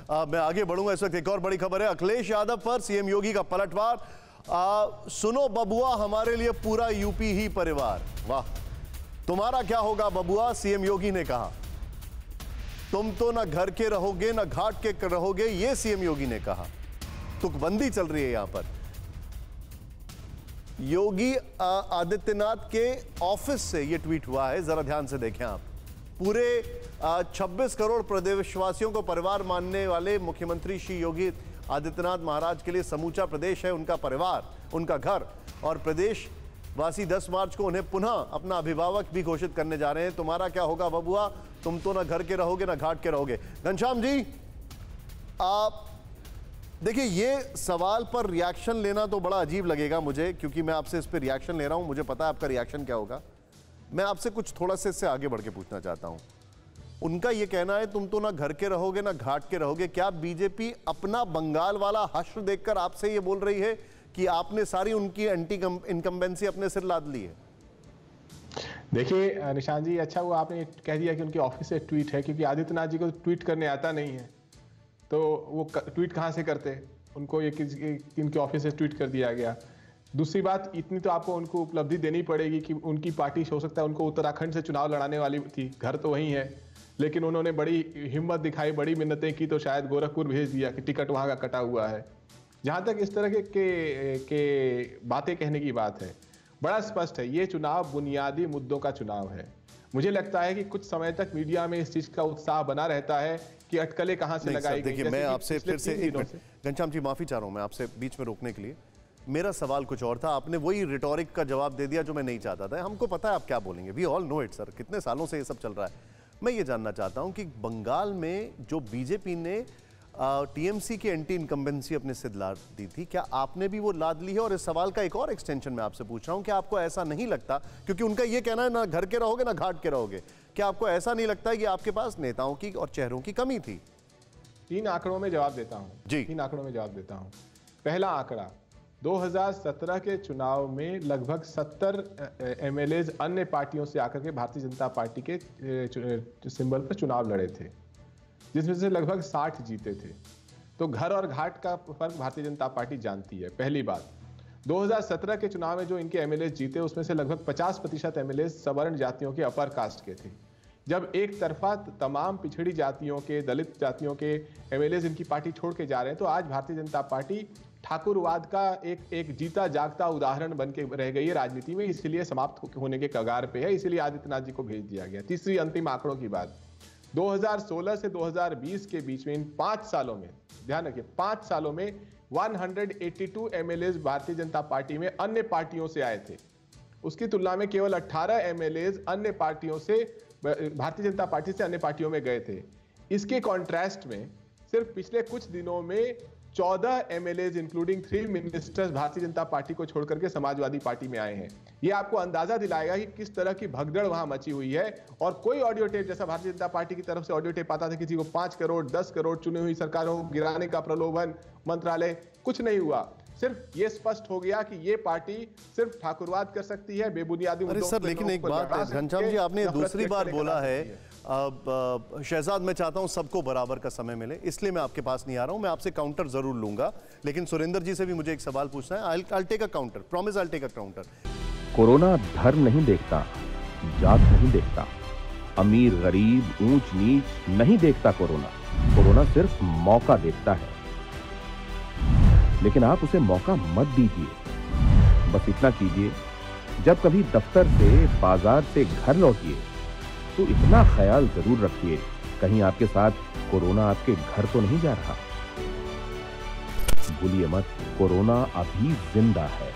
मैं आगे बढ़ूंगा। इस वक्त एक और बड़ी खबर है, अखिलेश यादव पर सीएम योगी का पलटवार। सुनो बबुआ, हमारे लिए पूरा यूपी ही परिवार। वाह, तुम्हारा क्या होगा बबुआ, सीएम योगी ने कहा। तुम तो ना घर के रहोगे ना घाट के रहोगे, ये सीएम योगी ने कहा। तुकबंदी चल रही है यहां पर। योगी आदित्यनाथ के ऑफिस से यह ट्वीट हुआ है, जरा ध्यान से देखें आप। पूरे 26 करोड़ प्रदेशवासियों को परिवार मानने वाले मुख्यमंत्री श्री योगी आदित्यनाथ महाराज के लिए समूचा प्रदेश है उनका परिवार, उनका घर। और प्रदेश वासी 10 मार्च को उन्हें पुनः अपना अभिभावक भी घोषित करने जा रहे हैं। तुम्हारा क्या होगा बबुआ, तुम तो ना घर के रहोगे ना घाट के रहोगे। घनश्याम जी, आप देखिए, ये सवाल पर रिएक्शन लेना तो बड़ा अजीब लगेगा मुझे, क्योंकि मैं आपसे इस पर रिएक्शन ले रहा हूं, मुझे पता है आपका रिएक्शन क्या होगा। मैं आपसे कुछ थोड़ा सा इससे आगे बढ़ के पूछना चाहता हूं। उनका यह कहना है तुम तो ना घर के रहोगे ना घाट के रहोगे। क्या बीजेपी अपना बंगाल वाला हश्र देखकर आपसे ये बोल रही है कि आपने सारी उनकी एंटी इनकम्बेंसी अपने सिर लाद ली है? देखिए निशांत जी, अच्छा वो आपने कह दिया कि उनके ऑफिस से ट्वीट है, क्योंकि आदित्यनाथ जी को ट्वीट करने आता नहीं है, तो वो ट्वीट कहाँ से करते? उनको ये इनके ऑफिस से ट्वीट कर दिया गया। दूसरी बात, इतनी तो आपको उनको उपलब्धि देनी पड़ेगी कि उनकी पार्टी हो सकता है उनको उत्तराखंड से चुनाव लड़ाने वाली थी, घर तो वहीं है, लेकिन उन्होंने बड़ी हिम्मत दिखाई, बड़ी मिन्नतें की, तो शायद गोरखपुर भेज दिया कि टिकट वहाँ का कटा हुआ है। जहाँ तक इस तरह के बातें कहने की बात है, बड़ा स्पष्ट है, ये चुनाव बुनियादी मुद्दों का चुनाव है। मुझे लगता है कि कुछ समय तक मीडिया में इस चीज का उत्साह बना रहता है कि अटकलें कहां से लगाई गई। देखिए, मैं आपसे फिर से एक मिनट, घनश्याम जी माफी चाह रहा हूं मैं आपसे बीच में रोकने के लिए। मेरा सवाल कुछ और था, आपने वही रिटोरिक का जवाब दे दिया जो मैं नहीं चाहता था। हमको पता है आप क्या बोलेंगे, we all know it sir, कितने सालों से ये सब चल रहा है। मैं ये जानना चाहता हूं कि बंगाल में जो बीजेपी ने टीएमसी की एंटी इनकम्बेंसी अपने सिर लाद दी थी, क्या आपने भी वो लाद ली है? और इस सवाल का एक और एक्सटेंशन मैं आपसे पूछ रहा हूं कि आपको ऐसा नहीं लगता, क्योंकि उनका ये कहना है ना घर के रहोगे ना घाट के रहोगे, क्या आपको ऐसा नहीं लगता है कि आपके पास नेताओं की और चेहरों की कमी थी? 3 आंकड़ों में जवाब देता हूं जी, 3 आंकड़ों में जवाब देता हूं। पहला आंकड़ा, 2017 के चुनाव में लगभग 70 एमएलएज अन्य पार्टियों से आकर के भारतीय जनता पार्टी के सिंबल पर चुनाव लड़े थे, जिसमें से लगभग 60 जीते थे। तो घर और घाट का फर्क भारतीय जनता पार्टी जानती है, पहली बात। 2017 के चुनाव में जो इनके एमएलए जीते, उसमें से लगभग 50% एमएलए सवर्ण जातियों के, अपर कास्ट के थे। जब एक तरफा तमाम पिछड़ी जातियों के, दलित जातियों के एमएलए इनकी पार्टी छोड़ के जा रहे हैं, तो आज भारतीय जनता पार्टी ठाकुरवाद का एक जीता जागता उदाहरण बन के रह गई है राजनीति में, इसलिए समाप्त होने के कगार पे है, इसलिए आदित्यनाथ जी को भेज दिया गया। तीसरी अंतिम आंकड़ों की बात, 2016 से 2020 के बीच में, इन 5 सालों में, ध्यान रखिए 5 सालों में 182 एमएलए भारतीय जनता पार्टी में अन्य पार्टियों से आए थे। उसकी तुलना में केवल 18 एमएलए अन्य पार्टियों से, भारतीय जनता पार्टी से अन्य पार्टियों में गए थे। इसके कॉन्ट्रास्ट में सिर्फ पिछले कुछ दिनों में 14 MLA including 3 ministers Bharatiya Janata party को छोड़कर के समाजवादी पार्टी में आए हैं। ये आपको अंदाजा दिलाएगा कि किस तरह की भगदड़ वहां मची हुई है। और कोई ऑडियो टेप, जैसा भारतीय जनता पार्टी की तरफ से ऑडियो टेप आता था किसी को 5 करोड़ 10 करोड़ चुनी हुई सरकारों को गिराने का प्रलोभन, मंत्रालय, कुछ नहीं हुआ। सिर्फ ये स्पष्ट हो गया कि ये पार्टी सिर्फ ठाकुरवाद कर सकती है, बेबुनियादी मुद्दों सर, लेकिन एक बात है घनश्याम जी, आपने दूसरी बार बोला है, शहजाद मैं चाहता हूं सबको बराबर का समय मिले, इसलिए मैं आपके पास नहीं आ रहा हूं। मैं आपसे काउंटर जरूर लूंगा, लेकिन सुरेंद्र जी से भी मुझे एक सवाल पूछना है। I'll take a counter, promise I'll take a counter। Corona धर्म नहीं देखता, जात नहीं देखता, अमीर गरीब ऊंच नीच नहीं देखता। कोरोना सिर्फ मौका देखता है, लेकिन आप उसे मौका मत दीजिए। बस इतना कीजिए, जब कभी दफ्तर से, बाजार से घर लौटिए तो इतना ख्याल जरूर रखिए, कहीं आपके साथ कोरोना आपके घर तो नहीं जा रहा। भूलिए मत, कोरोना अभी जिंदा है।